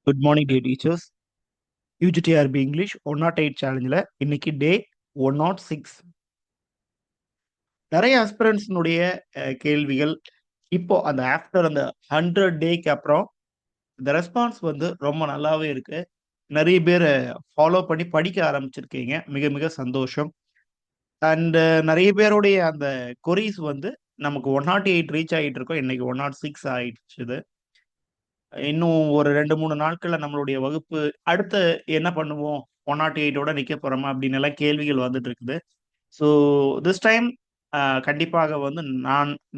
Good morning dear teachers. UGTRB English 108 சேலஞ்சில் இன்னைக்கு டே 106. நிறைய ஆஸ்பிரண்ட்ஸ்னுடைய கேள்விகள் இப்போ அந்த ஆஃப்டர் அந்த 100 டேக்கு அப்புறம் இந்த ரெஸ்பான்ஸ் வந்து ரொம்ப நல்லாவே இருக்கு. நிறைய பேர் ஃபாலோ பண்ணி படிக்க ஆரம்பிச்சிருக்கீங்க. மிக மிக சந்தோஷம். அண்ட் நிறைய பேருடைய அந்த கொரீஸ் வந்து நமக்கு 108 ரீச் ஆகிட்டு இருக்கோம். இன்னைக்கு 106 ஆயிடுச்சு. இன்னும் ஒரு 2, 3 நாட்கள்ல நம்மளுடைய வகுப்பு அடுத்து என்ன பண்ணுவோம்? 108ஓட நிக்க போறோமா? அப்படின்னு எல்லாம் கேள்விகள் வந்துட்டு இருக்குது. ஸோ திஸ் டைம் கண்டிப்பாக வந்து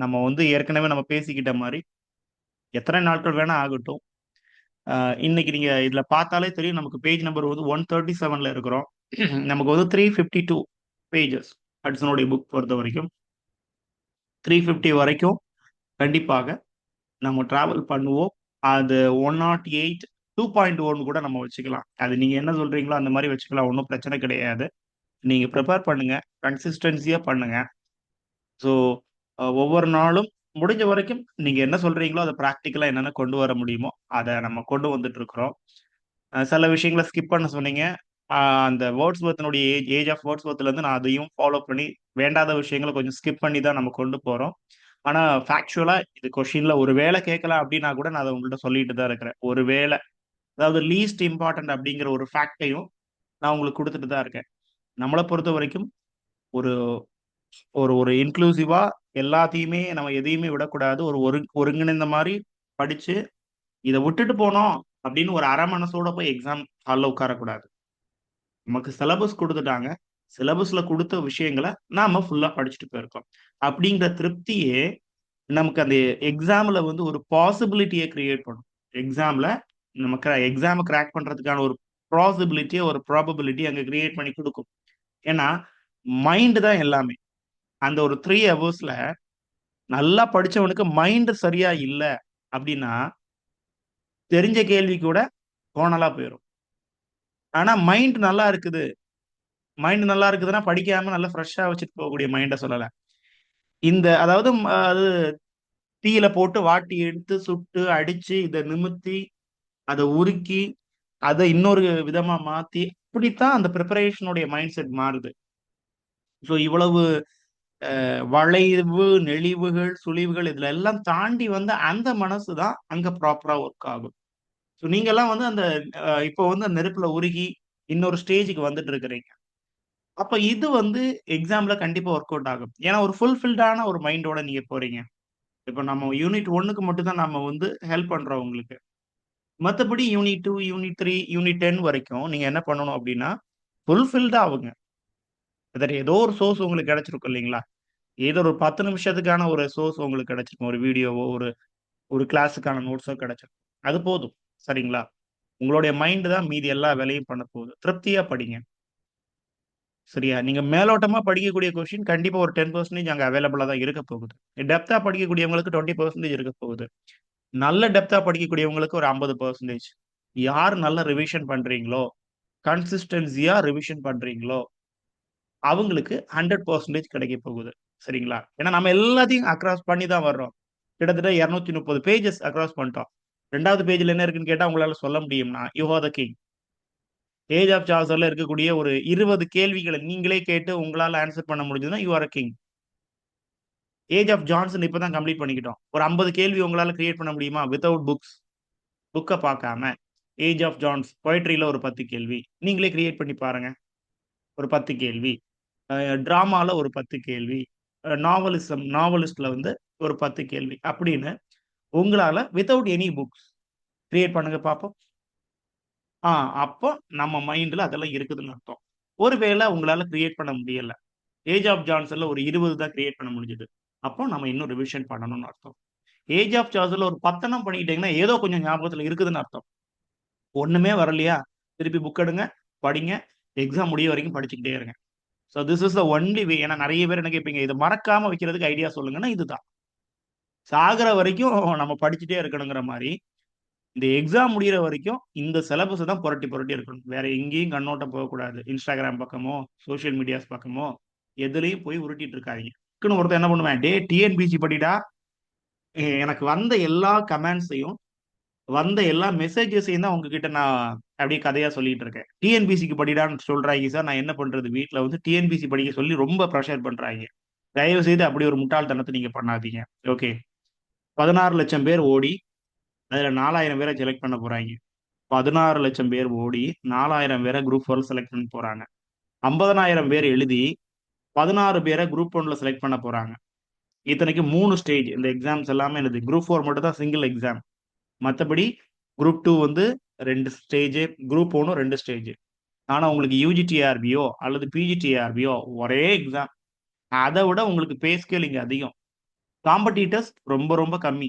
நம்ம வந்து ஏற்கனவே நம்ம பேசிக்கிட்ட மாரி, எத்தனை நாட்கள் வேணா ஆகட்டும். இன்னைக்கு நீங்க இதுல பார்த்தாலே தெரியும். நமக்கு பேஜ் நம்பர் வந்து 137ல இருக்கிறோம். நமக்கு வந்து 352 பேஜஸ் ஹட்சனுடைய புக் பொறுத்தவரைக்கும். 350 வரைக்கும் கண்டிப்பாக நம்ம டிராவல் பண்ணுவோம். அது 108 2.1 கூட நம்ம வச்சுக்கலாம். அது நீங்க என்ன சொல்றீங்களோ அந்த மாரி வச்சுக்கலாம். ஒண்ணும் பிரச்சனை கிடையாது. நீங்க பிரிப்பேர் பண்ணுங்க. கன்சிஸ்டன்சியா பண்ணுங்க. ஸோ ஒவ்வொரு நாளும் முடிஞ்ச வரைக்கும் நீங்க என்ன சொல்றீங்களோ அத பிராக்டிகலா என்னென்ன கொண்டு வர முடியுமோ, அத நம்ம கொண்டு வந்துட்டு இருக்கிறோம். சில விஷயங்கள ஸ்கிப் பண்ண சொன்னீங்க. அ அந்த வேர்ட்ஸ்வொர்த்தினுடைய ஏஜ் ஆஃப் வேர்ட்ஸ்வொர்த்லருந்து நான் அதையும் ஃபாலோ பண்ணி வேண்டாத விஷயங்கள கொஞ்சம் ஸ்கிப் பண்ணி தான் நம்ம கொண்டு போறோம். ஆனா ஃபேக்சுவலா இது கொஸ்டின்ல ஒரு வேள கேட்கலாம் அப்டின்னா கூட நான் அத உங்கள்ட்ட சொல்லிட்டு தான் இருக்கிறேன். ஒரு வேள அதாவது லீஸ்ட் இம்பார்ட்டன்ட் அப்டிங்கிற ஒரு ஃபேக்ட்டையும் நான் உங்களுக்கு குடுத்துட்டு தான் இருக்கேன். நம்மள பொறுத்தவரைக்கும் ஒரு ஒரு ஒரு இன்க்ளூசிவா எல்லாத்தையுமே நம்ம எதையுமே விடக்கூடாது. ஒருங்கிணைந்த மாரி படிச்சு, இத விட்டுட்டு போனோம் அப்படின்னு ஒரு அரை மனசோட போய் எக்ஸாம் ஹால்ல உட்காரக்கூடாது. நமக்கு சிலபஸ் குடுத்துட்டாங்க. சிலபஸ்ல குடுத்த விஷயங்கள நாம ஃபுல்லா படிச்சுட்டு போயிருக்கோம். அப்படிங்கிற திருப்தியே நமக்கு அந்த எக்ஸாம்ல வந்து ஒரு பாசிபிலிட்டிய கிரியேட் பண்ணும். எக்ஸாம்ல எக்ஸாம கிராக் பண்றதுக்கான ஒரு பாசிபிலிட்டிய, ஒரு ப்ராபபிலிட்டி அங்க கிரியேட் பண்ணி குடுக்கும். ஏன்னா, மைண்ட் தான் எல்லாமே. அந்த ஒரு 3 ஹவர்ஸ்ல நல்லா படிச்சவனுக்கு மைண்ட் சரியா இல்ல அப்டின்னா, தெரிஞ்ச கேள்வி கூட கோணலா போயிரும். ஆனா மைண்ட் நல்லா இருக்குதுன்னா, படிக்காம நல்லா ஃப்ரெஷ்ஷா வச்சுட்டு போகக்கூடிய மைண்ட சொல்லல. இந்த அதாவது அது தீயில போட்டு வாட்டி எடுத்து, சுட்டு, அடிச்சு, இத நிமித்தி, அத உருக்கி, அத இன்னொரு விதமா மாத்தி, இப்படித்தான் அந்த பிரிப்பரேஷனுடைய மைண்ட் செட் மாறுது. ஸோ இவ்வளவு வளைவு, நெளிவுகள், சுழிவுகள் இதுல எல்லாம் தாண்டி வந்து அந்த மனசு தான் அங்க ப்ராப்பரா ஒர்க் ஆகும். ஸோ நீங்கலாம் வந்து அந்த இப்போ வந்து நெருப்புல உருகி இன்னொரு ஸ்டேஜ்க்கு வந்துட்டு இருக்கிறீங்க. அப்ப இது வந்து எக்ஸாம்ல கண்டிப்பா ஒர்க் அவுட் ஆகும். ஏன்னா ஒரு ஃபுல்ஃபில்டான ஒரு மைண்டோட நீங்க போறீங்க. இப்ப நம்ம யூனிட் 1க்கு மட்டும் தான் நம்ம வந்து ஹெல்ப் பண்றோம் உங்களுக்கு. மத்தபடி யூனிட் 2, யூனிட் 3, யூனிட் 10 வரைக்கும் நீங்க என்ன பண்ணணும் அப்டின்னா, ஃபுல்ஃபில்டா ஆவுங்க. வேற ஏதோ ஒரு சோர்ஸ் உங்களுக்கு கிடைச்சிருக்கும் இல்லைங்களா? ஏதோ ஒரு 10 நிமிஷத்துக்கான ஒரு சோர்ஸ் உங்களுக்கு கிடைச்சிருக்கும். ஒரு வீடியோவோ, ஒரு ஒரு கிளாஸுக்கான நோட்ஸோ கிடைச்சிருக்கும். அது போதும். சரிங்களா? உங்களுடைய மைண்ட் தான் மீதி எல்லா வேலையும் பண்ண போகுது. திருப்தியா படிங்க. சரியா? நீங்க மேலோட்டமா படிக்கக்கூடிய கொஸ்டின் கண்டிப்பா ஒரு 10% அங்க அவைலபிளா தான் இருக்க போகுது. டெப்த்தா படிக்கக்கூடியவங்களுக்கு 20% இருக்க போகுது. நல்ல டெப்த்தா படிக்கக்கூடியவங்களுக்கு ஒரு 50%. யார் நல்ல ரிவிஷன் பண்றீங்களோ, கன்சிஸ்டன்சியா ரிவிஷன் பண்றீங்களோ, அவங்களுக்கு 100% கிடைக்க போகுது. சரிங்களா? ஏன்னா நம்ம எல்லாத்தையும் அக்ராஸ் பண்ணி தான் வர்றோம். கிட்டத்தட்ட 230 பேஜஸ் அக்ராஸ் பண்ணிட்டோம். 2வது பேஜ்ல என்ன இருக்குன்னு கேட்டா உங்களால சொல்ல முடியும்னா, you are the king. Age of சார்சர்ல இருக்கக்கூடிய ஒரு 20 கேள்விகள நீங்களே கேட்டு உங்களால ஆன்ஸர் பண்ண முடிஞ்சதுன்னா, you are a king. Age of Johnson இப்ப தான் கம்ப்ளீட் பண்ணிக்கிட்டோம். ஒரு 50 கேள்வி உங்களால கிரியேட் பண்ண முடியுமா? Without books. புக்க பார்க்காம. ஏஜ் ஆஃப் ஜான்ஸ் பொயட்ரில ஒரு 10 கேள்வி. நீங்களே கிரியேட் பண்ணி பாருங்க. ஒரு 10 கேள்வி. அ டிராமால ஒரு 10 கேள்வி. நாவலிஸ்ட்ல வந்து ஒரு 10 கேள்வி. அப்படின்னு உங்களால வித்தவுட் எனி புக்ஸ் கிரியேட் பண்ணுங்க பார்ப்போம். ஆ அப்போ நம்ம மைண்ட்ல அதெல்லாம் இருக்குதுன்னு அர்த்தம். ஒருவேள உங்களால கிரியேட் பண்ண முடியல. ஏஜ் ஆஃப் ஜான்சன்ல ஒரு 20 தான் கிரியேட் பண்ண முடிஞ்சது. அப்போ நம்ம இன்னும் ரிவிஷன் பண்ணணும்னு அர்த்தம். ஏஜ் ஆஃப் சார்ஜர்ல ஒரு 10 எண்ணம் பண்ணிக்கிட்டீங்கன்னா, ஏதோ கொஞ்சம் ஞாபகத்துல இருக்குதுன்னு அர்த்தம். ஒண்ணுமே வரலையா? திருப்பி புக் எடுங்க, படிங்க. எக்ஸாம் முடிய வரைக்கும் படிச்சுக்கிட்டே இருங்க. So this is the only way. ஏன்னா நெறைய பேர் என்ன கேட்பீங்க, இத மறக்காம வைக்கிறதுக்கு ஐடியா சொல்லுங்கன்னா, இதுதான். சாகுற வரைக்கும் நம்ம படிச்சுட்டே இருக்கணுங்கிற மாரி, இந்த எக்ஸாம் முடியிற வரைக்கும் இந்த சிலபஸ தான் புரட்டி புரட்டி எடுக்கணும். வேற எங்கேயும் கண்ணோட்டம் போகக்கூடாது. Instagram பக்கமோ, சோசியல் மீடியாஸ் பக்கமோ, எதுலயும் போய் உருட்டிட்டு இருக்காதீங்க. டக்குனு ஒருத்தன் என்ன பண்ணுவான், "டேய் டிஎன்பிசி படிடா, எனக்கு வந்த எல்லா கமெண்ட்ஸையும் வந்த எல்லா மெசேஜஸையும் தான் உங்ககிட்ட நான் அப்படியே கதையா சொல்லிட்டு இருக்கேன். டிஎன்பிசிக்கு படிடான்னு சொல்றாங்க சார். நான் என்ன பண்றது? வீட்ல வந்து டிஎன்பிசி படிக்க சொல்லி ரொம்ப ப்ரெஷர் பண்றாங்க. தயவு செய்து அப்படி ஒரு முட்டாள்தனத்தை நீங்க பண்ணாதீங்க. ஓகே. 16,00,000 பேர் ஓடி அதுல 4,000 பேரை செலக்ட் பண்ண போறாங்க. 16,00,000 பேர் ஓடி 4,000 பேரை குரூப் 4 செலக்ட் பண்ண போறாங்க. 50,000 பேர் எழுதி 16 பேரை குரூப் 1 செலக்ட் பண்ண போறாங்க. இத்தனைக்கு 3 ஸ்டேஜ். இந்த எக்ஸாம்ஸ் எல்லாமே என்னது குரூப் 4 மட்டும் தான் சிங்கிள் எக்ஸாம். மத்தபடி குரூப் 2 வந்து 2 ஸ்டேஜ், குரூப் 1 2 ஸ்டேஜ். ஆனா உங்களுக்கு யூஜிடிஆர்பியோ அல்லது பிஜிடிஆர்பியோ ஒரே எக்ஸாம். அதை விட உங்களுக்கு பே ஸ்கேல் இங்க அதிகம். காம்படிட்டர்ஸ் ரொம்ப ரொம்ப கம்மி.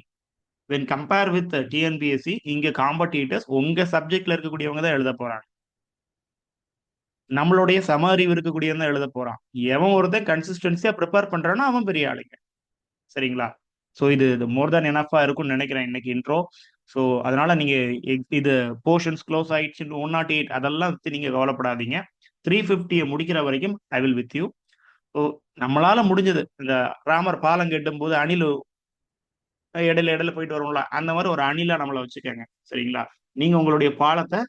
வென் கம்பேர் வித் டிஎன்பிஎஸ்சி, இங்க காம்படிட்டர்ஸ் உங்க சப்ஜெக்ட்ல இருக்கக்கூடியவங்க தான் எழுத போறாங்க. நம்மளுடைய சம அறிவு இருக்கக்கூடியவன் தான் எழுத போறான். எவன் ஒருத்தன் கன்சிஸ்டன்சியா ப்ரிப்பேர் பண்றானோ அவன் பெரிய ஆளுங்க. சரிங்களா? ஸோ இது மோர் தேன் எனஃபா இருக்கும்னு நினைக்கிறேன் இன்னைக்கு இன்ட்ரோ. ஸோ அதனால நீங்க இது போர்ஷன்ஸ் க்ளோஸ் ஆயிடுச்சு 108 அதெல்லாம் பத்தி நீங்க கவலைப்படாதீங்க. 350 முடிக்கிற வரைக்கும் I will with you. So நம்மளால முடிஞ்சது இந்த ராமர் பாலம் கட்டும் போது அணில் இடையில இடையில போயிட்டு வரும்ல, அந்த மாதிரி ஒரு அணிலா நம்மளை வச்சுக்கோங்க. சரிங்களா? நீங்க உங்களுடைய பாலத்தை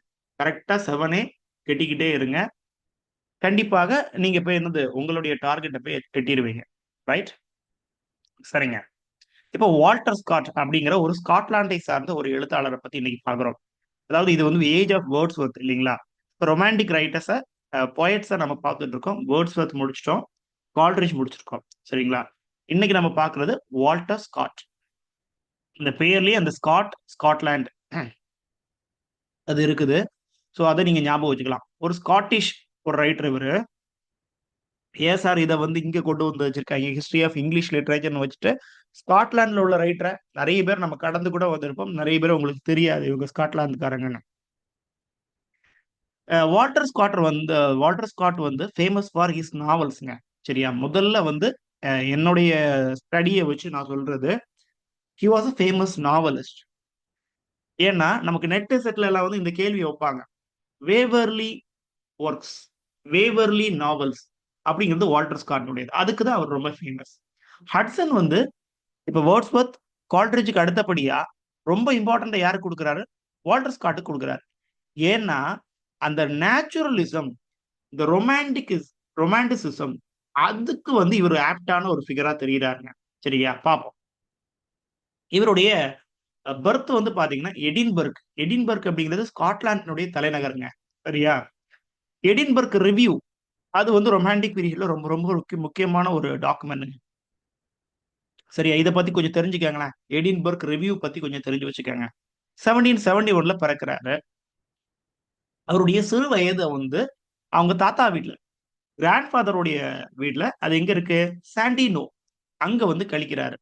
கரெக்டா செவனே கெட்டிக்கிட்டே இருங்க. கண்டிப்பாக நீங்க போய் என்னது உங்களுடைய டார்கெட்டை போய் எட்டிடுவீங்க. ரைட்? சரிங்க. இப்போ வால்டர் ஸ்காட் அப்படிங்கிற ஒரு ஸ்காட்லாண்டை சார்ந்த ஒரு எழுத்தாளரை பத்தி இன்னைக்கு பாக்குறோம். அதாவது இது வந்து ஏஜ் ஆஃப் வேர்ட்ஸ்வொர்த் இல்லைங்களா? இப்போ ரொமான்டிக் ரைட்டர்ஸை போயட்ஸை நம்ம பார்த்துட்டு இருக்கோம். வேர்ட்ஸ்வொர்த் முடிச்சிட்டோம், கால்ட்ரிட்ஜ் முடிச்சிருக்கோம். சரிங்களா? இன்னைக்கு நம்ம பார்க்கிறது வால்டர் ஸ்காட். இந்த பெயர்லயே அந்த ஸ்காட், ஸ்காட்லாந்து அது இருக்குது. ஸோ அதை நீங்க ஞாபகம் வச்சுக்கலாம். ஒரு ஸ்காட்டிஷ் ஒரு ரைட்டர் இவரு. ஏன் சார் இதை வந்து இங்க கொண்டு வந்து வச்சிருக்காங்க ஹிஸ்டரி ஆஃப் இங்கிலீஷ் லிட்ரேச்சர்னு வச்சுட்டு? ஸ்காட்லாந்துல உள்ள ரைட்டரை நிறைய பேர் நம்ம கடந்து கூட வந்திருப்போம். நிறைய பேர் உங்களுக்கு தெரியாது இவங்க ஸ்காட்லாந்துக்காரங்கன்னு. வால்டர் ஸ்காட் வந்து ஃபேமஸ் ஃபார் ஹிஸ் நாவல்ஸ்ங்க. சரியா? முதல்ல வந்து என்னுடைய ஸ்டடியை வச்சு நான் சொல்றது, he was a famous novelist. ஏன்னா நமக்கு நெட் செட்ல எல்லாம் வந்து இந்த கேள்வி வைப்பாங்க. வேவர்லி ஒர்க்ஸ், வேவர்லி நாவல்ஸ் அப்படிங்கிறது வால்டர் ஸ்காட்னுடையது. அதுக்கு தான் அவர் ரொம்ப ஃபேமஸ். ஹட்சன் வந்து இப்ப வேர்ட்ஸ்வொர்த், கால்ட்ரிட்ஜுக்கு அடுத்தபடியா ரொம்ப இம்பார்ட்டன்ட் யாருக்கு கொடுக்குறாரு? வால்டர் ஸ்காட்டுக்கு கொடுக்குறாரு. ஏன்னா அந்த நேச்சுரலிசம், இந்த ரொமான்டிசிசம், அதுக்கு வந்து இவர் ஆப்டான ஒரு ஃபிகரா தெரியுறாருங்க. சரியா? பாப்போம். இவருடைய பர்த் வந்து பாத்தீங்கன்னா எடின்பர்க். எடின்பர்க் அப்படிங்கிறது ஸ்காட்லாண்டினுடைய தலைநகருங்க. சரியா? எடின்பர்க் ரிவ்யூ அது வந்து ரொமான்டிக் பீரியட்ல ரொம்ப ரொம்ப முக்கியமான ஒரு டாக்குமெண்ட். சரியா? இதை பத்தி கொஞ்சம் தெரிஞ்சுக்கங்களேன். எடின்பர்க் ரிவ்யூ பத்தி கொஞ்சம் தெரிஞ்சு வச்சுக்கோங்க. 1771 பிறக்கிறாரு. அவருடைய சிறு வயது வந்து அவங்க தாத்தா வீட்ல, கிராண்ட் ஃபாதருடைய வீட்ல, அது எங்க இருக்கு? சாண்டினோ, அங்க வந்து கழிக்கிறாரு.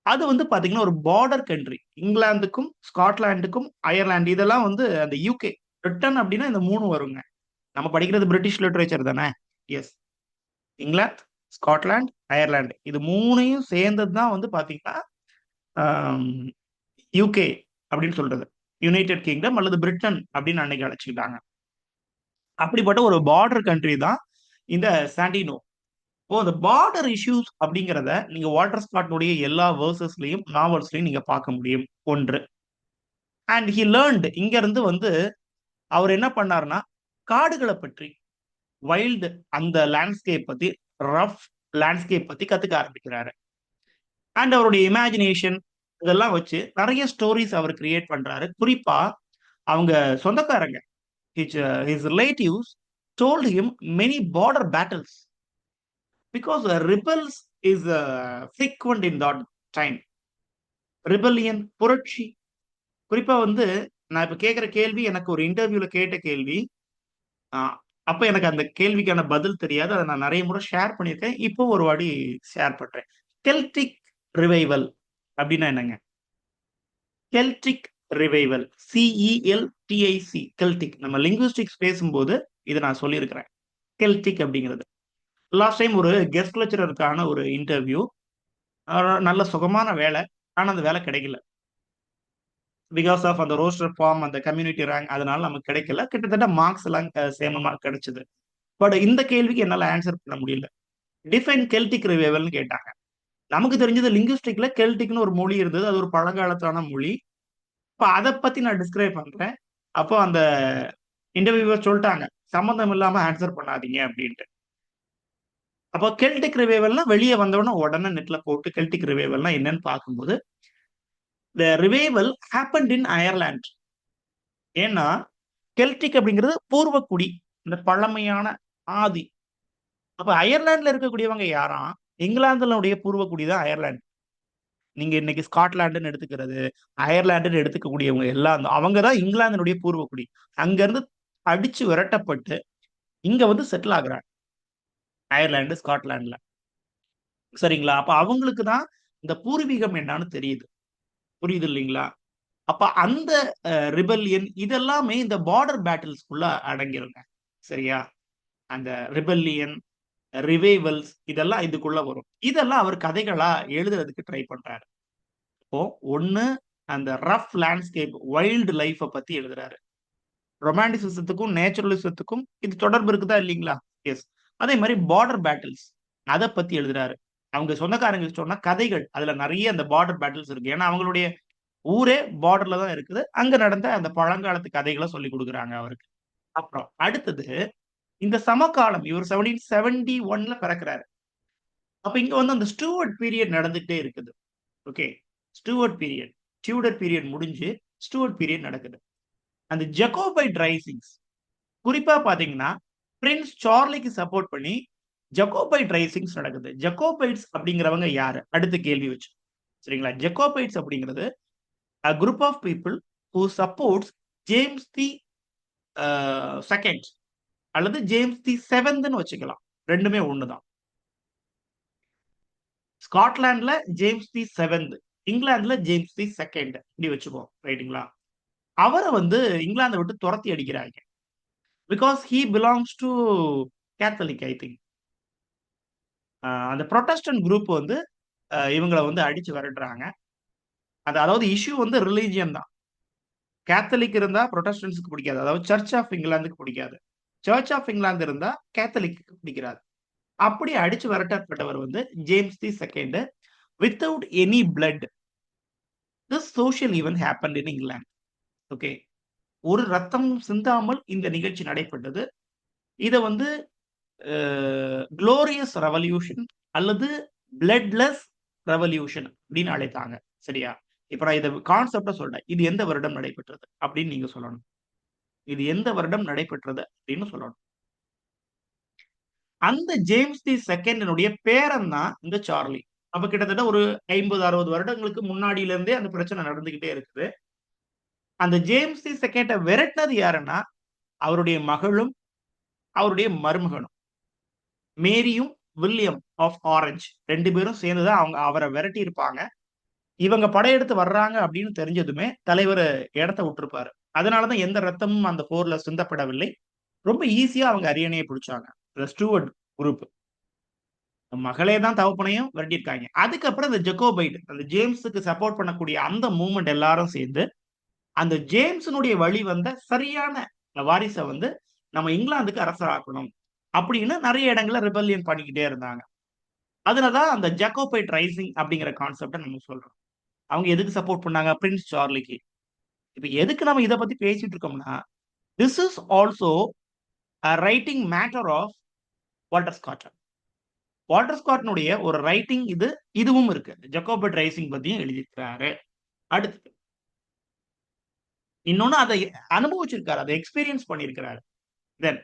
அது வந்து பாத்தீங்கன்னா ஒரு பார்டர் கண்ட்ரி. இங்கிலாந்துக்கும் ஸ்காட்லாண்டுக்கும் அயர்லாந்து இதெல்லாம் வந்து அந்த யூகே. பிரிட்டன் அப்படின்னா இந்த 3 வருங்க. நம்ம படிக்கிறது பிரிட்டிஷ் லிட்டரேச்சர் தானே? எஸ். இங்கிலாந்து, ஸ்காட்லாந்து, அயர்லாந்து இது 3யும் சேர்ந்தது தான் வந்து பாத்தீங்கன்னா யூகே அப்படின்னு சொல்றது. யுனைடெட் கிங்டம் அல்லது பிரிட்டன் அப்படின்னு அன்னைக்கு அழைச்சிக்கிட்டாங்க. அப்படிப்பட்ட ஒரு பார்டர் கண்ட்ரி தான் இந்த சாண்டினோ. இப்போ இந்த பார்டர் இஷ்யூஸ் அப்படிங்கிறத நீங்க வால்டர் ஸ்காட்னுடைய எல்லா வேர்சஸ்லயும் நாவல்ஸ்லயும் நீங்க பார்க்க முடியும். ஒன்று. அண்ட் ஹி லேர்ன்ட் இங்க இருந்து வந்து அவர் என்ன பண்ணாருன்னா காடுகளை பற்றி, வைல்டு அந்த லேண்ட்ஸ்கேப் பத்தி, ரஃப் லேண்ட்ஸ்கேப் பத்தி கத்துக்க ஆரம்பிக்கிறாரு. அண்ட் அவருடைய இமேஜினேஷன் இதெல்லாம் வச்சு நிறைய ஸ்டோரிஸ் அவர் கிரியேட் பண்றாரு. குறிப்பா அவங்க சொந்தக்காரங்க, his relatives told him many border battles because rebels is frequent in that time. Rebellion புரட்சி. குறிப்பா வந்து நான் இப்ப கேட்கிற கேள்வி எனக்கு ஒரு இன்டர்வியூல கேட்ட கேள்வி. அப்ப எனக்கு அந்த கேள்விக்கான பதில் தெரியாது. அதை நான் நிறைய முறை ஷேர் பண்ணியிருக்கேன். இப்போ ஒரு வாட்டி ஷேர் பண்றேன். கெல்டிக் ரிவைவல் அப்படின்னா என்னங்க? Celtic revival, CELTIC, Celtic. நம்ம லிங்குவிஸ்டிக்ஸ் பேசும்போது இதை நான் சொல்லியிருக்கிறேன். கெல்டிக் அப்படிங்கிறது. லாஸ்ட் டைம் ஒரு கெஸ்ட் லெக்சரருக்கான ஒரு இன்டர்வியூ. நல்ல சுகமான வேலை. ஆனா அந்த வேலை கிடைக்கல. பிகாஸ் ஆஃப் அந்த ரோஸ்டர் ஃபார்ம், அந்த கம்யூனிட்டி ரேங்க், அதனால நமக்கு கிடைக்கல. கிட்டத்தட்ட மார்க்ஸ் எல்லாம் சேம மார்க் கிடைச்சது. பட் இந்த கேள்விக்கு என்னால ஆன்சர் பண்ண முடியல. டிஃபைன் கெல்டிக் ரிவைவல்னு கேட்டாங்க. நமக்கு தெரிஞ்சது லிங்குவிஸ்டிக்ல கெல்டிக்னு ஒரு மொழி இருந்தது. அது ஒரு பழங்காலத்தான மொழி. இப்ப அத பத்தி நான் டிஸ்கிரைப் பண்றேன். அப்போ அந்த இன்டர்வியூவர் சொல்ட்டாங்க. சம்மந்தம் இல்லாம ஆன்சர் பண்ணாதீங்க அப்டின்ட்டு. அப்போ கெல்டிக் ரிவைவல்னா வெளிய வந்தவுடனே உடனே நெட்ல போட்டு கெல்டிக் ரிவைவல்னா என்னன்னு பார்க்கும்போது, த ரிவைவல் ஹேப்பன்ட் இன் அயர்லாண்ட். ஏன்னா, கெல்டிக் அப்படிங்கிறது பூர்வக்குடி. இந்த பழமையான ஆதி. அப்ப அயர்லாந்துல இருக்கக்கூடியவங்க யாராம்? இங்கிலாந்துலனுடைய பூர்வக்குடி தான் அயர்லாந்து. நீங்க இன்னைக்கு ஸ்காட்லாண்டுன்னு எடுத்துக்கிறது, அயர்லாண்டுன்னு எடுத்துக்கக்கூடியவங்க எல்லாம் அவங்க தான் இங்கிலாந்தினுடைய பூர்வக்குடி. அங்கருந்து அடிச்சு விரட்டப்பட்டு, இங்க வந்து செட்டில் ஆகுறாங்க. அயர்லாந்து, ஸ்காட்லாண்ட்ல. சரிங்களா? அப்ப அவங்களுக்கு தான் இந்த பூர்வீகம் என்னான்னு தெரியுது. புரியுது இல்லீங்களா? அப்ப அந்த ரிபெல்லியன் இதெல்லாமே இந்த பார்டர் பேட்டில்ஸ்குள்ள அடங்கிருங்க. சரியா? அந்த ரிபெல்லியன், ரிவைவல்ஸ் இதெல்லாம் இதுக்குள்ள வரும். இதெல்லாம் அவர் கதைகளா எழுதுறதுக்கு ட்ரை பண்றாரு. இப்போ ஒண்ணு அந்த ரஃப் லேண்ட்ஸ்கேப், வைல்ட் லைஃப்ப பத்தி எழுதுறாரு. ரொமான்டிசிசத்துக்கும், நேச்சுரலிசத்துக்கும் இது தொடர்பு இருக்குதா இல்லீங்களா? எஸ். அதே மாரி பார்டர் பேட்டில்ஸ் அத பத்தி எழுதுறாரு. அவங்க சொந்தக்காரங்க சொன்ன கதைகள். அதுல நெறைய அந்த பார்டர் பேட்டில்ஸ் இருக்கு. ஏன்னா அவங்களுடைய ஊரே பார்டர்ல தான் இருக்குது. அங்க நடந்த அந்த பழங்காலத்து கதைகள சொல்லிக் குடுக்குறாங்க அவருக்கு. அப்புறம் அடுத்தது இந்த சமகாலம் இவர் 1771ல பிறக்கிறாரு. அப்ப இங்க வந்து அந்த ஸ்டூவர்ட் பீரியட் நடந்துட்டே இருக்குது. Okay. Stuart period. Tudor period முடிஞ்சு ஸ்டூவர்ட் பீரியட் நடக்குது. அந்த ஜக்கோபைட் ரைசிங்ஸ் குறிப்பா பார்த்தீங்கன்னா, பிரின்ஸ் சார்லிக்கு சப்போர்ட் பண்ணி ஜக்கோபைட் ரைசிங்ஸ் நடக்குது. ஜக்கோபைட்ஸ் அப்படிங்கிறவங்க யாரு? அடுத்த கேள்வி வச்சு. சரிங்களா? ஜக்கோபைட்ஸ் அப்படிங்கிறது group of people who supports James the uh 2 அல்லது ஜேம்ஸ் தி 7ன்னு வச்சுக்கலாம். 2மே ஒண்ணு தான். ஸ்காட்லாண்ட்ல ஜேம்ஸ் தி 7த், இங்கிலாந்துல ஜேம்ஸ் தி 2 இப்படி வச்சுக்குவோம். ரைட்டுங்களா? அவர வந்து இங்கிலாந்த விட்டு தொரத்தி அடிக்கிறாங்க. Because he belongs two Catholic I think. அந்த புரொட்டஸ்டன்ட் குரூப் வந்து இவங்கள வந்து அடிச்சு விரட்டுறாங்க. அதாவது இஷ்யூ வந்து ரிலிஜியன் தான். கேத்தலிக் இருந்தா புரொட்டஸ்டன்ட்ஸ்க்கு பிடிக்காது. அதாவது சர்ச் ஆஃப் இங்கிலாந்துக்கு பிடிக்காது. சர்ச் ஆஃப் இங்கிலாந்து இருந்தா கேத்தலிக்கு பிடிக்காது. அப்படி அடிச்சு விரட்டப்பட்டவர் வந்து James the 2 without any blood. This social event happened in England. Okay. ஒரு ரத்தம் சிந்தாமல் இந்த நிகழ்ச்சி நடைபெற்றது. இத வந்து குளோரியஸ் ரெவல்யூஷன் அல்லது பிளட்லெஸ் ரெவல்யூஷன் அப்படின்னு அழைத்தாங்க. சரியா? இப்ப நான் இத கான்செப்ட்ட சொல்றேன். இது எந்த வருடம் நடைபெற்றது அப்படின்னு நீங்க சொல்லணும். இது எந்த வருடம் நடைபெற்றது அப்படின்னு சொல்லணும். அந்த ஜேம்ஸ் தி 2னுடைய பேரன் தான் இந்த சார்லி. அப்ப கிட்டத்தட்ட ஒரு 50, 60 வருடங்களுக்கு முன்னாடியில இருந்தே அந்த பிரச்சனை நடந்துகிட்டே இருக்குது. அந்த ஜேம்ஸ் தி 2 விரட்டினது யாருன்னா, அவருடைய மகளும், அவருடைய மருமகனும். மேரியும், வில்லியம் ஆஃப் ஆரஞ்ச் 2 பேரும் சேர்ந்து தான் அவர விரட்டியிருப்பாங்க. இவங்க படையெடுத்து வர்றாங்க அப்படின்னு தெரிஞ்சதுமே, தலைவரு இடத்த விட்டுருப்பாரு. அதனால தான் எந்த ரத்தமும் அந்த போர்ல சிந்தப்படவில்லை. ரொம்ப ஈஸியா அவங்க அரியணைய பிடிச்சாங்க. இந்த ஸ்டூவர்ட் குரூப். மகளே தான் தகப்பனையும் விரட்டியிருக்காங்க. அதுக்கப்புறம் இந்த ஜக்கோபைட், அந்த ஜேம்ஸுக்கு சப்போர்ட் பண்ணக்கூடிய அந்த மூவ்மெண்ட் எல்லாரும் சேர்ந்து, அந்த ஜேம்ஸினுடைய வழி வந்த சரியான வாரிச வந்து நம்ம இங்கிலாந்துக்கு அரசராக்கணும். அப்படின்னு நெறைய இடங்கள்ல ரிபெல்லியன் பண்ணிக்கிட்டே இருந்தாங்க. அதுல தான் அந்த ஜக்கோபைட் ரைசிங் அப்படிங்கிற கான்செப்ட்ட நம்ம சொல்றோம். அவங்க எதுக்கு சப்போர்ட் பண்ணாங்க? பிரின்ஸ் சார்லிக்கு. இப்ப எதுக்கு நம்ம இத பத்தி பேசிட்டு இருக்கோம்னா, this is also a writing matter of Walter Scott. Walter ஸ்காட்னுடைய ஒரு ரைட்டிங் இதுவும் இருக்கு. ஜக்கோபைட் ரைசிங் பத்தியும் எழுதியிருக்கிறாரு. அடுத்து இன்னொன்னு அத அனுபவிச்சிருக்காரு. அத எக்ஸ்பீரியன்ஸ் பண்ணியிருக்கிறாரு. தென்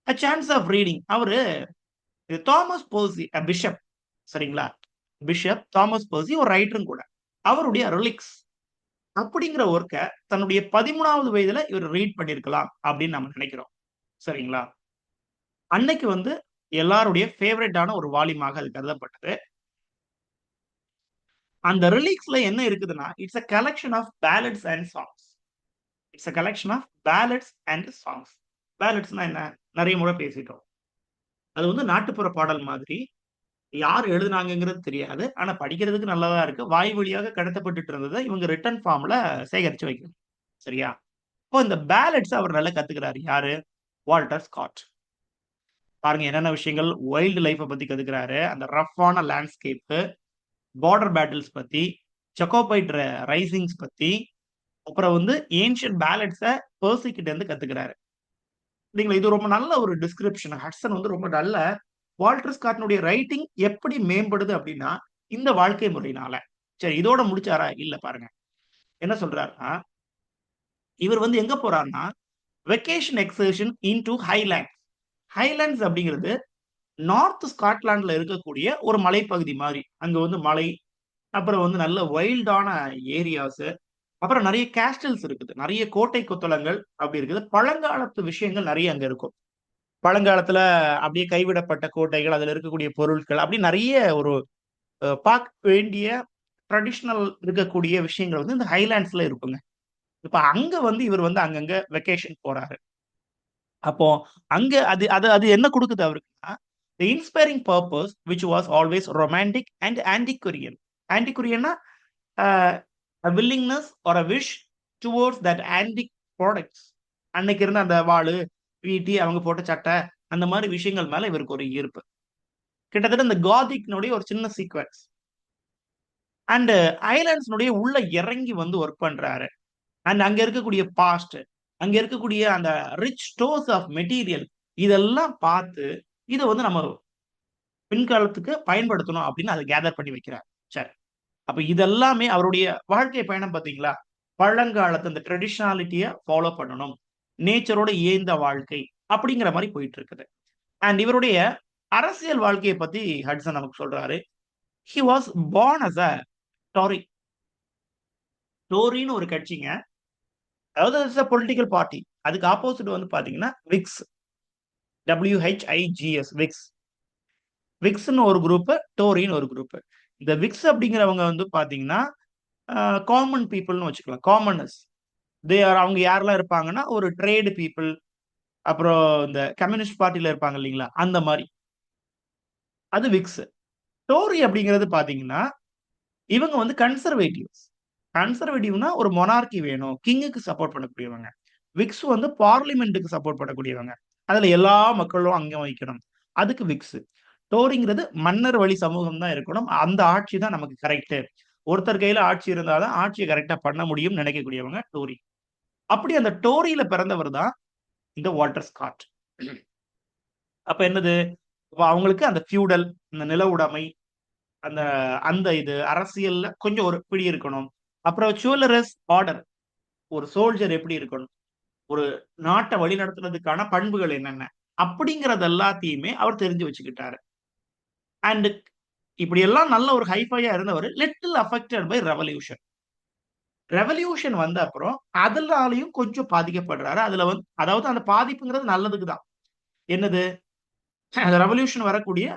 அ சான்ஸ் ஆஃப் ரீடிங். அவரு தாமஸ் பெர்சி பிஷப் சரிங்களா? பிஷப் தாமஸ் பெர்சி ஒரு ரைட்டரும் கூட. அவருடைய ரிலிக்ஸ் அப்படிங்கிற ஒர்க்க தன்னுடைய 13வது வயதுல இவர் ரீட் பண்ணியிருக்கலாம் அப்படின்னு நம்ம நினைக்கிறோம். சரிங்களா? அன்னைக்கு வந்து எல்லாருடைய ஃபேவரைட்டான ஒரு வால்யூமாக அது கருதப்பட்டது. அந்த ரிலீக்ஸ்ல என்ன இருக்குதுன்னா, it's a collection of ballads and songs. It's a collection of ballads and songs. பேலட்ஸ்னா என்ன? நெறைய முறை பேசிட்டோம். அது வந்து நாட்டுப்புற பாடல் மாதிரி. யார் எழுதுனாங்கங்கிறது தெரியாது. ஆனா படிக்கிறதுக்கு நல்லதா இருக்கு. வாய் வழியாக கடத்தப்பட்டுட்டு இருந்தத இவங்க ரிட்டன் ஃபார்ம்ல சேகரிச்சு வைக்கணும். சரியா? இப்போ இந்த பேலட்ஸ் அவர் நல்லா கத்துக்கிறாரு. யாரு? Walter Scott. பாருங்க என்னென்ன விஷயங்கள் வைல்ட் லைஃப்ப பத்தி கத்துக்கிறாரு. அந்த ரஃப்பான லேண்ட்ஸ்கேப்பு, பார்டர் பேட்டில்ஸ் பத்தி, ஜக்கோபைட் ரைசிங்ஸ் பத்தி, அப்புறம் வந்து ஏன்ஷியன்ட் பேலட்ஸ பெர்சி கிட்ட இருந்து கத்துக்கிறாரு. இல்லைங்களா? இது ரொம்ப நல்ல ஒரு டிஸ்கிரிப்ஷன். ஹட்சன் வந்து ரொம்ப நல்ல வால்டர் ஸ்காட்னுடைய ரைட்டிங் எப்படி மேம்படுது அப்படின்னா, இந்த வாழ்க்கை முறையினால. சரி இதோட முடிச்சாரா? இல்ல பாருங்க. என்ன சொல்றாருன்னா, இவர் வந்து எங்க போறார்ன்னா, vacation excursion into Highlands. Highlands அப்படிங்கிறது நார்த் ஸ்காட்லாண்ட்ல இருக்கக்கூடிய ஒரு மலைப்பகுதி மாரி. அங்க வந்து மலை, அப்புறம் வந்து நல்ல வைல்டான ஏரியாஸ், அப்புறம் நெறைய கேஸ்டல்ஸ் இருக்குது. நெறைய கோட்டை கொத்தளங்கள் அப்படி இருக்குது. பழங்காலத்து விஷயங்கள் நெறைய அங்க இருக்கும். பழங்காலத்துல அப்படியே கைவிடப்பட்ட கோட்டைகள், அதுல இருக்கக்கூடிய பொருட்கள், அப்படி நெறைய ஒரு பார்க்க வேண்டிய ட்ரடிஷனல் இருக்கக்கூடிய விஷயங்கள் வந்து இந்த ஹைலேண்ட்ஸ்ல இருக்குங்க. இப்ப அங்க வந்து இவர் வந்து அங்கங்க வெக்கேஷன் போறாரு. அப்போ அங்க அது அது அது என்ன குடுக்குது அவருக்குன்னா, the inspiring purpose which was always romantic and antiquarian. ஆன்டிகுரியன்னா a a willingness or a wish towards that antique products. அன்னைக்கு இருந்த அந்த வாளு, ஈட்டி, அவங்க போட்ட சட்டை, அந்த மாரி விஷயங்கள் மேல இவருக்கு ஒரு ஈர்ப்பு. கிட்டத்தட்ட இந்த காதிக்னுடைய ஒரு சின்ன சீக்வென்ஸ். அண்ட் ஐலேண்ட்ஸ்னுடைய உள்ள இறங்கி வந்து வொர்க் பண்றாரு. அண்ட் அங்க இருக்கக்கூடிய பாஸ்ட், அங்க இருக்கக்கூடிய அந்த ரிச் ஸ்டோர்ஸ் ஆஃப் மெட்டீரியல் இதெல்லாம் பார்த்து, இத வந்து நம்ம பின்காலத்துக்கு பயன்படுத்தணும் அப்படின்னு அத கேதர் பண்ணி வைக்கிறார். சரி. அப்ப இதெல்லாமே அவருடைய வாழ்க்கை பயணம் பார்த்தீங்களா? பழங்காலத்து அந்த ட்ரெடிஷனாலிட்டிய ஃபாலோ பண்ணணும். நேச்சரோட இயைந்த வாழ்க்கை அப்படிங்கிற மாரி போயிட்டு இருக்குது. அண்ட் இவருடைய அரசியல் வாழ்க்கைய பத்தி ஹட்சன் நமக்கு சொல்றாரு. He was born as a Tory. டோரின்னு ஒரு கட்சிங்க. அதாவது இட்ஸ் அ பொலிட்டிக்கல் பார்ட்டி. அதுக்கு ஆப்போசிட் வந்து பார்த்தீங்கன்னா, விக்ஸ். WHIGS Vicks. விக்ஸ்ன்னு ஒரு குரூப், டோரின்னு ஒரு குரூப். இந்த விக்ஸ் அப்படிங்கிறவங்க வந்து பார்த்தீங்கன்னா, காமன் பீப்பிள்ன்னு வச்சுக்கலாம். காமனர்ஸ். தே ஆர் அவங்க யாரெல்லாம் இருப்பாங்கன்னா, ஒரு ட்ரேட் பீப்பிள், அப்புறம் இந்த கம்யூனிஸ்ட் பார்ட்டில இருப்பாங்க இல்லீங்களா? அந்த மாரி. அது விக்ஸ். டோரி அப்படிங்கிறது பார்த்தீங்கன்னா, இவங்க வந்து கன்சர்வேட்டிவ்ஸ். கன்சர்வேட்டிவ்னா ஒரு மொனார்கி வேணும். கிங்குக்கு சப்போர்ட் பண்ணக்கூடியவங்க. விக்ஸ் வந்து பார்லிமென்ட்க்கு சப்போர்ட் பண்ணக்கூடியவங்க. அதுல எல்லா மக்களும் அங்கம் வகிக்கணும். அதுக்கு விக்ஸ். டோரிங்கிறது மன்னர் வழி சமூகம் தான் இருக்கணும். அந்த ஆட்சி தான் நமக்கு கரெக்ட்டு. ஒருத்தர் கையில ஆட்சி இருந்தா தான் ஆட்சிய கரெக்ட்டா பண்ண முடியும்னு நினைக்கக்கூடியவங்க டோரி. அப்படி அந்த டோரியில பிறந்தவர் தான் இந்த வால்டர் ஸ்காட். அப்ப என்னது? அப்ப அவங்களுக்கு அந்த ஃபியூடல், அந்த நில உடைமை, அந்த அந்த இது அரசியல்ல கொஞ்சம் ஒரு பிடி இருக்கணும். அப்புறம் சிவலரஸ் ஆர்டர். ஒரு சோல்ஜர் எப்படி இருக்கணும்? ஒரு நாட்ட வழிநடத்துறதுக்கான பண்புகள் என்னென்ன? அப்படிங்கிறது எல்லாத்தையுமே அவர் தெரிஞ்சு வச்சுக்கிட்டாரு. அண்ட் இப்படியெல்லாம் நல்ல ஒரு ஹைஃபையா இருந்தவரு, little affected by revolution. Revolution வந்த அப்புறம், அதனாலயும் கொஞ்சம் பாதிக்கப்படுறாரு. அதுல வந்து அதாவது அந்த பாதிப்புங்கிறது நல்லதுக்கு தான். என்னது? அந்த ரெவல்யூஷன் வரக்கூடிய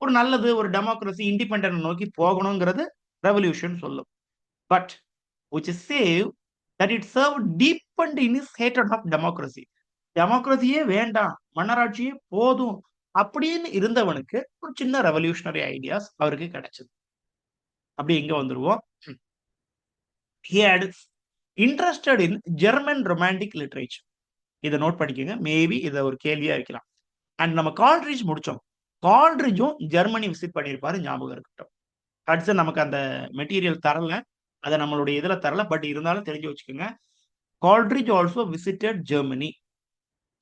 ஒரு நல்லது, ஒரு டெமோக்ரசி, இண்டிபெண்டன்ட் நோக்கி போகணுங்கிறது ரெவல்யூஷன் சொல்லும். But which is save that it served deepened in his hatred of democracy. டெமோக்ரஸியே வேண்டாம், மன்னராட்சியே போதும் அப்படின்னு இருந்தவனுக்கு ஒரு சின்ன ரெவல்யூஷனரி ஐடியாஸ் அவருக்கு கிடைச்சது. அப்படி இங்க வந்துருவோம். He had interested in German romantic literature. இத நோட் பண்ணிக்கங்க. மேபி இத ஒரு கேள்வியா வைக்கலாம். அண்ட் நம்ம கால்ட்ரிட்ஜ் முடிச்சோம். கால்ட்ரிட்ஜும் ஜெர்மனி விசிட் பண்ணியிருப்பாரு ஞாபகம் இருக்கட்டும். ஹட்சன் நமக்கு அந்த மெட்டீரியல் தரல. அத நம்மளுடைய இதுல தரல. பட் இருந்தாலும் தெரிஞ்சு வச்சுக்கோங்க. கால்ட்ரிட்ஜ் ஆல்சோ விசிட்டட் ஜெர்மனி.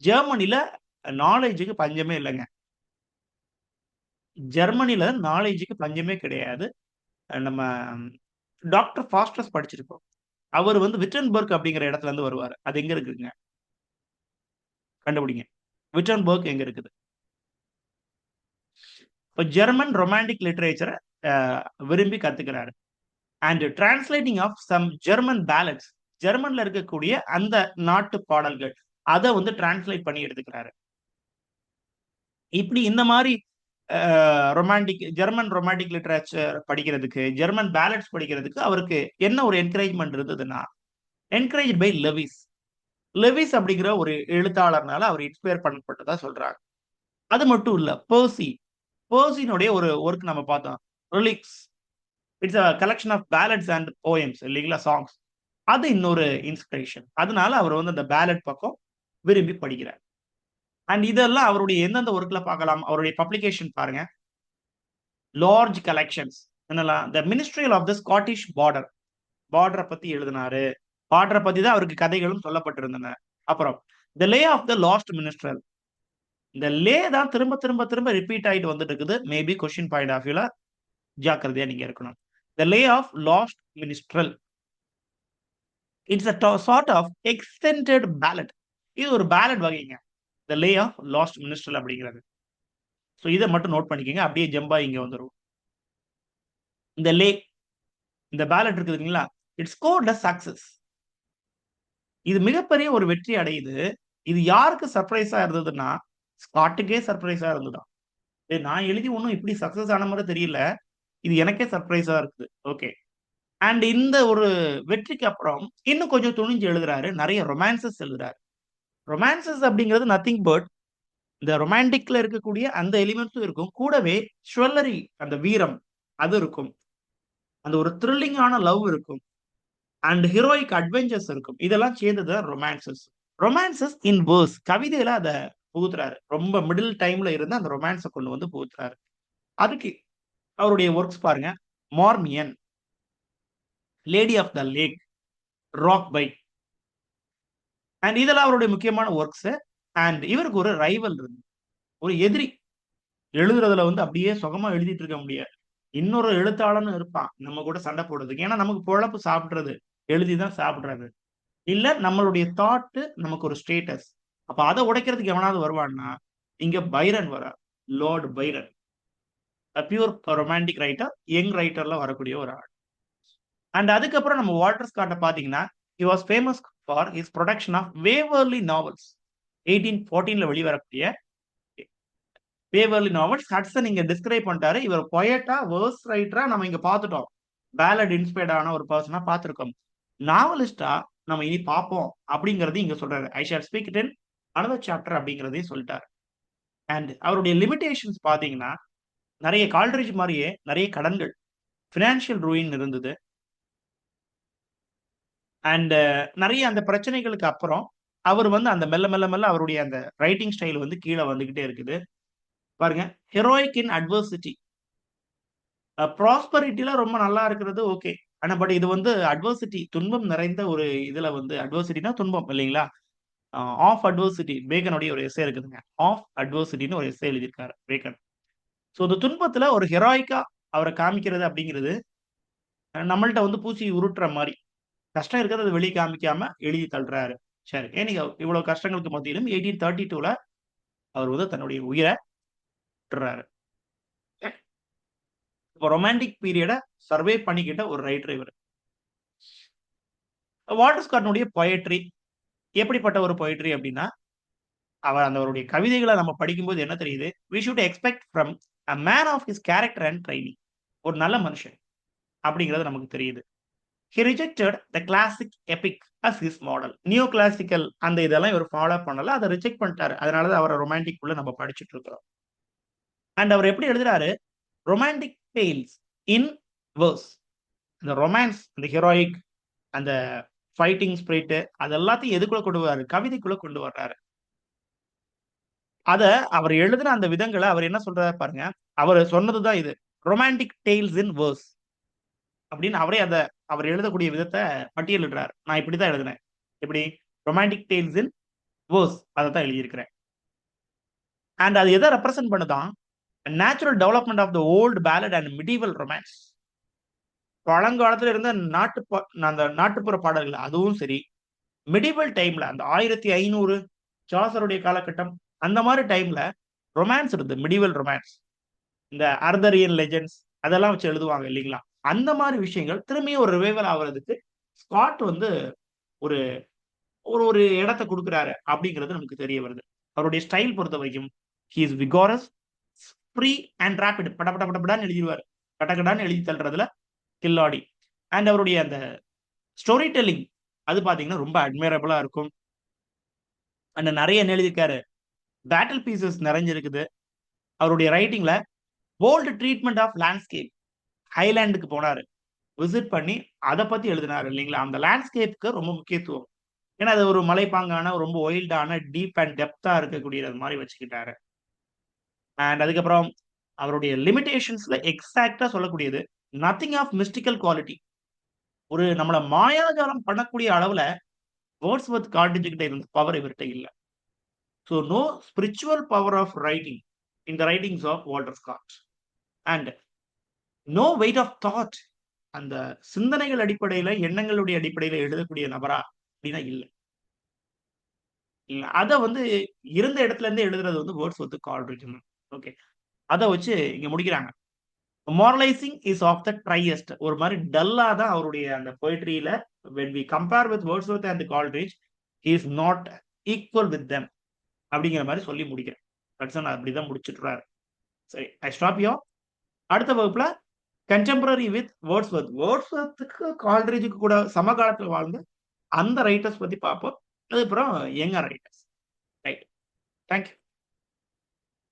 ஜெர்மனில நாலேட்ஜ்க்கு பஞ்சமே இல்லங்க. ஜெர்மனில நாலேட்ஜ்க்கு பஞ்சமே கிடையாது. நம்ம டாக்டர் ஃபாஸ்டஸ் படிச்சிருப்போம். அவரு வந்து விட்டன்பர்க் அப்படிங்கிற இடத்துல இருந்து வருவாரு. அது எங்க இருக்குங்க? கண்டுபிடிங்க. விட்டன்பர்க் எங்க இருக்குது? இப்ப ஜெர்மன் ரொமான்டிக் லிட்டரேச்சர அ விரும்பி கத்துக்கிறாரு. And translating of some German ballads. ஜெர்மன்ல இருக்கக்கூடிய அந்த நாட்டு பாடல்கள். அத வந்து டிரான்ஸ்லேட் பண்ணி எடுத்துக்கிறாரு. இப்படி இந்த மாரி ஜெர்மன் ரொமான்டிக் லிட்டரேச்சர் படிக்கிறதுக்கு, ஜெர்மன் பேலட்ஸ் படிக்கிறதுக்கு அவருக்கு என்ன ஒரு என்கரேஜ்மென்ட் இருந்ததுன்னா, என்கரேஜ்ட் பை லெவிஸ். லெவிஸ் அப்படிங்கிற ஒரு எழுத்தாளர்னால அவர் இன்ஸ்பயர் பண்ணப்பட்டதா சொல்றாங்க. அது மட்டும் இல்ல. பெர்சி. பெர்சினுடைய ஒரு வொர்க் நம்ம பார்த்தோம். Reliques. It's a collection of ballads and poems இல்லீங்களா? சாங்ஸ். அது இன்னொரு இன்ஸ்பிரேஷன். அதனால அவர் வந்து அந்த பேலட் பக்கம் விரும்பி படிக்கிறார். அண்ட் இதெல்லாம் அவருடைய எந்தெந்த வொர்க்ல பார்க்கலாம்? அவருடைய பப்ளிகேஷன் பாருங்க. Large collections. என்னலாம்? The minstrelsy of the Scottish border. பார்டர பத்தி எழுதினாரு. பாட்டரை பத்தி தான் அவருக்கு கதைகளும் சொல்லப்பட்டிருந்தன. அப்புறம் the lay of the last minstrel. இந்த லே தான் திரும்ப திரும்ப திரும்ப ரிப்பீட் ஆயிட்டு வந்துட்டு இருக்குது. மேபி கொஸ்டின் பாயிண்ட் ஆஃப் வியூல ஜாக்கிரதையா நீங்க இருக்கணும். The lay of last minstrel. It's a sort of extended ballad. இது ஒரு பேலட் வகைங்க. The lay of last minstrel அப்படிங்கிறது. ஸோ இதை மட்டும் நோட் பண்ணிக்கோங்க. அப்படியே ஜம்பா இங்க வந்துடும். இந்த லே, இந்த பேலட் இருக்குதுங்களா, இட்ஸ் ஸ்கோர்ட் அ சக்சஸ். இது மிகப்பெரிய ஒரு வெற்றி அடையுது. இது யாருக்கு சர்ப்ரைஸா இருந்ததுன்னா, ஸ்காட்டுக்கே சர்ப்ரைஸா இருந்ததாம். நான் எழுதி ஒன்னும் இப்படி சக்சஸ் ஆன மாதிரி தெரியல. இது எனக்கே சர்ப்ரைஸா இருக்குது. ஓகே. அண்ட் இந்த ஒரு வெற்றிக்கு அப்புறம் இன்னும் கொஞ்சம் துணிஞ்சு எழுதுறாரு. நிறைய ரொமான்சஸ் எழுதுறாரு. ரொமான்சஸ் அப்படிங்கிறது நத்திங் பட் இந்த ரொமான்டிக்ல இருக்கக்கூடிய அந்த எலிமெண்ட்ஸும் இருக்கும். கூடவே ஷுவல்லரி, அந்த வீரம் அது இருக்கும். அந்த ஒரு த்ரில்லிங்கான லவ் இருக்கும். அண்ட் ஹீரோயிக் அட்வென்ச்சர்ஸ் இருக்கும். இதெல்லாம் சேர்ந்தது ரொமான்சஸ். ரொமான்சஸ் இன் வேர்ஸ். கவிதையில அத புகுத்துறாரு. ரொம்ப மிடில் டைம்ல இருந்து அந்த ரொமான்ஸ கொண்டு வந்து புகுத்துறாரு. அதுக்கு அவருடைய ஒர்க்ஸ் பாருங்க. Marmion, lady of the lake, Rokeby, and இதெல்லாம் அவருடைய முக்கியமான ஒர்க்ஸ். அண்ட் இவருக்கு ஒரு ரைவல் இருந்து, ஒரு எதிரி. எழுதுறதுல வந்து அப்படியே சுகமா எழுதிட்டு இருக்க முடியாது. இன்னொரு எழுத்தாளனும் இருப்பான் நம்ம கூட சண்டை போடுறதுக்கு. ஏன்னா நமக்கு பொழப்பு சாப்பிடுறது எழுதிதான் சாப்பிடுறது. இல்ல நம்மளுடைய தாட் நமக்கு ஒரு ஸ்டேட்டஸ். அப்ப அதை உடைக்கிறதுக்கு எவனாவது வருவான்னா, இங்க பைரன் வரார். Lord Byron, pure romantic writer, young ரைட்டர்ல வரக்கூடிய ஒரு ஆள். அண்ட் அதுக்கப்புறம் நம்ம வால்டர் ஸ்காட்டை பாத்தீங்கன்னா, he was famous for his production of Waverley novels. 1814ல வெளிவரக்கூடிய வேவர்லி நாவல்ஸ். ஹட்சன் இங்க டிஸ்கிரைப் பண்ணிட்டாரு. இவர் பொயட்டா, வேர்ஸ் ரைட்டரா நம்ம இங்க பாத்துட்டோம். பேலட் இன்ஸ்பயர்ட் ஆன ஒரு பர்சனா பாத்திருக்கோம். நாவலிஸ்டா நம்ம இனி பார்ப்போம் அப்படிங்கறது இங்க சொல்றாரு. I shall speak it in another chapter அப்படிங்கறதையும் சொல்லிட்டாரு. அண்ட் அவருடைய லிமிடேஷன்ஸ் பாத்தீங்கன்னா, நிறைய கால்ட்ரிட்ஜ் மாதிரியே நிறைய கடன்கள், பினான்சியல் ரூயின் இருந்தது. அண்ட் நிறைய அந்த பிரச்சனைகளுக்கு அப்புறம் அவர் வந்து அந்த மெல்ல மெல்ல மெல்ல அவருடைய அந்த ரைட்டிங் ஸ்டைல் வந்து கீழே வந்துகிட்டே இருக்குது. பாருங்க, ஹெரோயிக் இன் அட்வர்சிட்டி. ப்ராஸ்பரிட்டில ரொம்ப நல்லா இருக்கிறது ஓகே. ஆனா பட் இது வந்து அட்வர்சிட்டி, துன்பம் நிறைந்த ஒரு இதுல வந்து, அட்வர்சிட்டினா துன்பம் இல்லைங்களா? ஆஃப் அட்வர்சிட்டி, பேக்கனுடைய ஒரு எஸ்ஸே இருக்குதுங்க. ஆஃப் அட்வர்சிட்டின்னு ஒரு எஸ்ஸே எழுதியிருக்காரு பேக்கன். ஸோ இந்த துன்பத்துல ஒரு ஹெராயிக்கா அவரை காமிக்கிறது அப்படிங்கிறது நம்மள்ட்ட வந்து பூச்சி உருட்டுற மாதிரி. கஷ்டம் இருக்கிறத வெளியே காமிக்காம எழுதி தள்ளுறாரு. சரி, ஏன் இவ்வளவு கஷ்டங்களுக்கு மத்தியிலும் 1832ல அவர் வந்து தன்னுடைய உயிரை விட்டுறாரு. இப்போ ரொமான்டிக் பீரியட சர்வே பண்ணிக்கிட்ட ஒரு ரைட்டர் இவர். வால்டர் ஸ்காட்னுடைய பொயட்ரி எப்படிப்பட்ட ஒரு பொயட்ரி அப்படின்னா, அவர் அந்த அவருடைய கவிதைகளை நம்ம படிக்கும்போது என்ன தெரியுது? we should expect from a man of his character and training. ஒரு நல்ல மனுஷன் அப்படிங்கிறது நமக்கு தெரியுது. he rejected the classic epic as his model. Neo classical அந்த இதெல்லாம் இவர் ஃபாலோ பண்ணல. அதை ரிஜெக்ட் பண்ணிட்டாரு. அதனால தான் அவரை ரொமான்டிக் உள்ள நம்ம படிச்சுட்டு இருக்கிறோம். அண்ட் அவர் எப்படி எழுதுறாரு? ரொமான்டிக் டேல்ஸ் இன் வேர்ஸ். இந்த ரொமான்ஸ், இந்த ஹீரோயிக், அந்த ஃபைட்டிங் ஸ்பிரிட், அது எல்லாத்தையும் எதுக்குள்ள கொண்டு வர்றாரு? கவிதைக்குள்ள கொண்டு வர்றாரு. அத அவர் எழுதின அந்த விதங்களை அவர் என்ன சொல்றாரு பாருங்க. அவர் சொன்னதுதான் இது. ரொமான்டிக் டேல்ஸ் இன் வேர்ஸ் அப்படின்னு அவரே அவர் எழுதக்கூடிய விதத்தை பட்டியலிடுறார். நான் இப்படிதான் எழுதினேன். எப்படி? ரொமான்டிக் டேல்ஸ் இன் வேர்ஸ், அதை தான் எழுதியிருக்கிறேன். அண்ட் அது எதை ரெப்ரசென்ட் பண்ணுதான்? Natural development of the old ballad and medieval romance. பழங்காலத்துல இருந்த அந்த நாட்டுப்புற பாடல்கள் அதுவும் சரி, மிடிவல் டைம்ல அந்த 1500 சாசருடைய காலகட்டம் அந்த மாதிரி டைம்ல ரொமான்ஸ் இருந்தது. மிடிவல் ரொமான்ஸ், இந்த அர்தரியன் லெஜெண்ட்ஸ் அதெல்லாம் வச்சு எழுதுவாங்க இல்லைங்களா? அந்த மாதிரி விஷயங்கள் திரும்பியும் ஒரு ரிவைவல் ஆகுறதுக்கு ஸ்காட் வந்து ஒரு ஒரு ஒரு இடத்தை கொடுக்குறாரு அப்படிங்கிறது நமக்கு தெரிய வருது. அவருடைய ஸ்டைல் பொறுத்த வரைக்கும் he is vigorous, free and rapid. படப்படான்னு எழுதிடுவார். கடகடான்னு எழுதி தள்ளுறதுல கில்லாடி. அண்ட் அவருடைய அந்த ஸ்டோரி டெல்லிங் அது பாத்தீங்கன்னா ரொம்ப அட்மைரபிளா இருக்கும். அண்ட் நிறைய என்ன எழுதியிருக்காரு? பேட்டில் பீசஸ் நிறைஞ்சிருக்குது. அவருடைய ரைட்டிங்ல போல்டு ட்ரீட்மெண்ட் ஆஃப் லேண்ட்ஸ்கேப். ஹைலாண்டுக்கு போனாரு, விசிட் பண்ணி அதை பத்தி எழுதினாரு இல்லைங்களா? அந்த லேண்ட்ஸ்கேப்புக்கு ரொம்ப முக்கியத்துவம். ஏன்னா அது ஒரு மலைப்பாங்கான, ரொம்ப ஒயில்டான, டீப் அண்ட் டெப்தா இருக்கக்கூடியது மாதிரி வச்சுக்கிட்டாரு. அண்ட் அதுக்கப்புறம் அவருடைய லிமிடேஷன்ஸ்ல எக்ஸாக்டா சொல்லக்கூடியது, நத்திங் ஆஃப் மிஸ்டிக்கல் குவாலிட்டி. ஒரு நம்மள மாயாஜாலம் பண்ணக்கூடிய அளவுல வேர்ட்ஸ்வொர்த் கால்ட்ரிட்ஜ் கிட்ட இருந்த பவர் இவர்ட்ட இல்ல. So no spiritual power of writing in the writings of Walter Scott. And no weight of thought. அந்த சிந்தனைகள் அடிப்படையில, எண்ணங்களுடைய அடிப்படையில எழுதக்கூடிய நபரா? அப்படின்னா இல்ல. இல்ல. அத வந்து இருந்த இடத்துல இருந்தே எழுதுறது வந்து வேர்ட்ஸ்வொர்த் கால்ட்ரிட்ஜ் தான். ஓகே. அத வச்சு இங்க முடிக்கிறாங்க. Moralising is of the driest. ஒரு மாரி டல்லா தான் அவருடைய அந்த போயட்ரியில when we compare with Wordsworth and Coleridge, he is not equal with them அப்படிங்கிற மாரி சொல்லி முடிக்கிறேன். ஹட்சன் அப்படிதான் முடிச்சுட்டுறாரு. சரி, ஐ ஸ்டாப் ஹியர். அடுத்த வகுப்புல கன்டெம்பரரி வித் வேர்ட்ஸ்வொர்த். வேர்ட்ஸ்வொர்த்துக்கு கால்ட்ரிட்ஜ்க்கு கூட சமகாலத்துல வாழ்ந்த அந்த ரைட்டர்ஸ் பத்தி பார்ப்போம். அதுக்கப்புறம் younger writers. Right. Thank you.